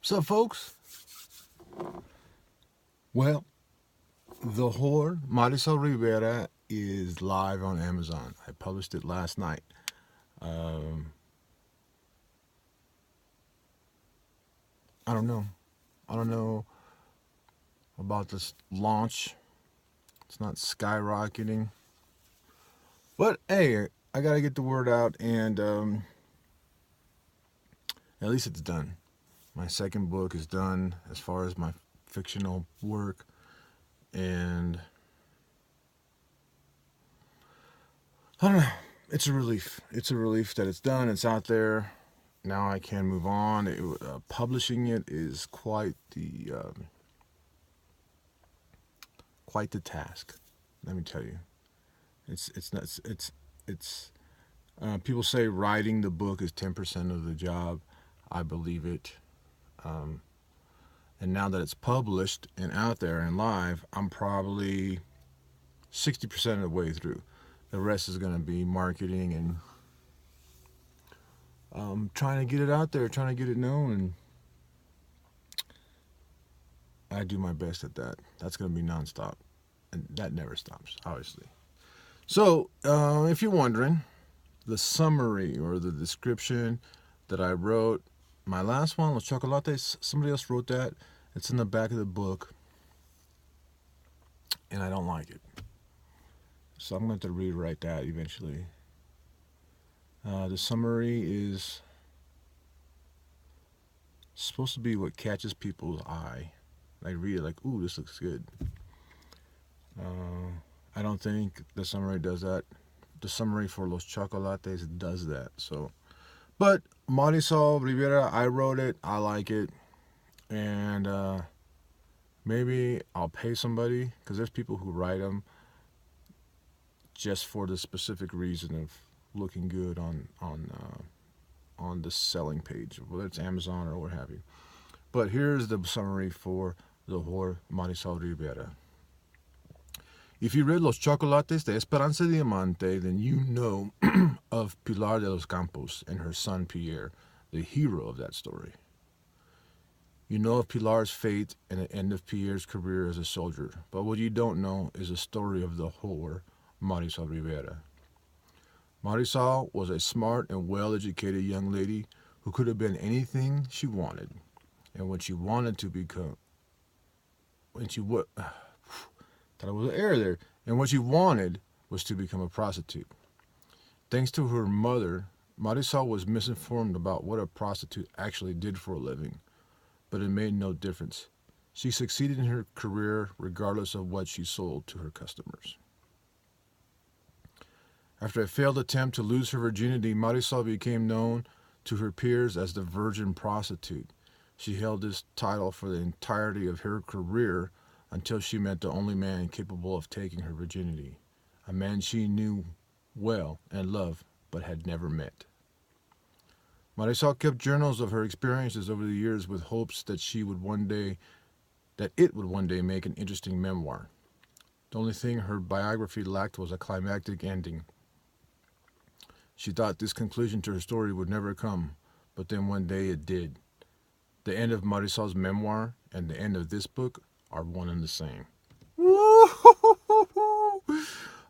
What's up, folks? Well, The Whore, Marisol Rivera, is live on Amazon. I published it last night. Um, I don't know. I don't know about this launch. It's not skyrocketing. But hey, I gotta get the word out, and at least it's done. My second book is done as far as my fictional work, and I don't know. It's a relief. It's a relief that it's done. It's out there. Now I can move on. Publishing it is quite the task. Let me tell you, it's not it's. People say writing the book is 10% of the job. I believe it. Um, and now that it's published and out there and live, I'm probably 60% of the way through. The rest is going to be marketing and trying to get it out there, trying to get it known, and I do my best at that. That's going to be nonstop, and that never stops, obviously. So, if you're wondering, the summary or the description that I wrote, my last one, Los Chocolates, somebody else wrote that. It's in the back of the book, and I don't like it. So I'm going to rewrite that eventually. The summary is supposed to be what catches people's eye. I read it like, ooh, this looks good. I don't think the summary does that. The summary for Los Chocolates does that. So, but Marisol Rivera, I wrote it. I like it, and maybe I'll pay somebody, because there's people who write them just for the specific reason of looking good on the selling page, whether it's Amazon or what have you. But here's the summary for The Whore, Marisol Rivera. If you read Los Chocolates de Esperanza Diamante, then you know of Pilar de los Campos and her son Pierre, the hero of that story. You know of Pilar's fate and the end of Pierre's career as a soldier, but what you don't know is the story of the whore, Marisol Rivera. Marisol was a smart and well-educated young lady who could have been anything she wanted, and when she wanted to become, when she would. Thought it was an error there. And what she wanted was to become a prostitute. Thanks to her mother, Marisol was misinformed about what a prostitute actually did for a living, but it made no difference. She succeeded in her career regardless of what she sold to her customers. After a failed attempt to lose her virginity, Marisol became known to her peers as the virgin prostitute. She held this title for the entirety of her career until she met the only man capable of taking her virginity, a man she knew well and loved but had never met. Marisol kept journals of her experiences over the years with hopes that it would one day make an interesting memoir. The only thing her biography lacked was a climactic ending. She thought this conclusion to her story would never come, but then one day it did. The end of Marisol's memoir and the end of this book are one and the same.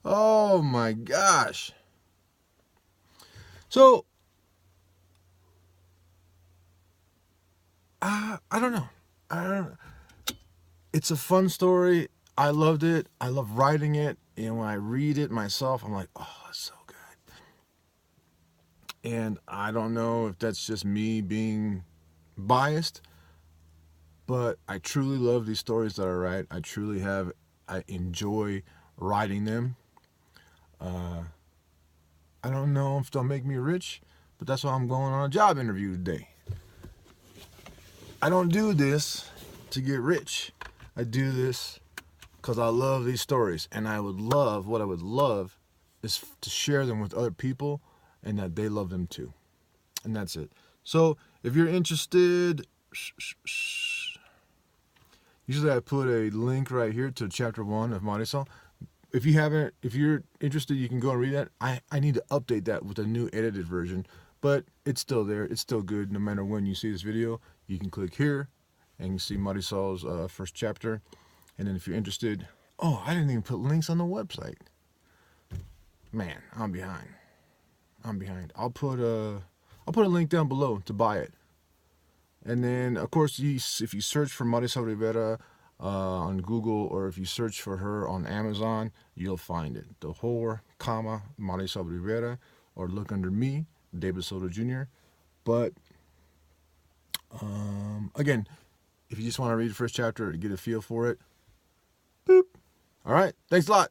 Oh my gosh. So, I don't know. It's a fun story. I loved it. I love writing it. And when I read it myself, I'm like, oh, that's so good. And I don't know if that's just me being biased, but I truly love these stories that I write. I enjoy writing them. I don't know if they'll make me rich, but that's why I'm going on a job interview today. I don't do this to get rich. I do this because I love these stories, and what I would love is to share them with other people and that they love them too. And that's it. So if you're interested, usually I put a link right here to chapter 1 of Marisol. If you're interested, you can go and read that. I need to update that with a new edited version, but it's still there. It's still good no matter when you see this video. you can click here and you see Marisol's first chapter. And then if you're interested, oh, I didn't even put links on the website. Man, I'm behind. I'll put a link down below to buy it. And then, of course, if you search for Marisol Rivera on Google, or if you search for her on Amazon, you'll find it. The whore, comma, Marisol Rivera, or look under me, David Soto Jr. But again, if you just want to read the first chapter to get a feel for it, boop. All right. Thanks a lot.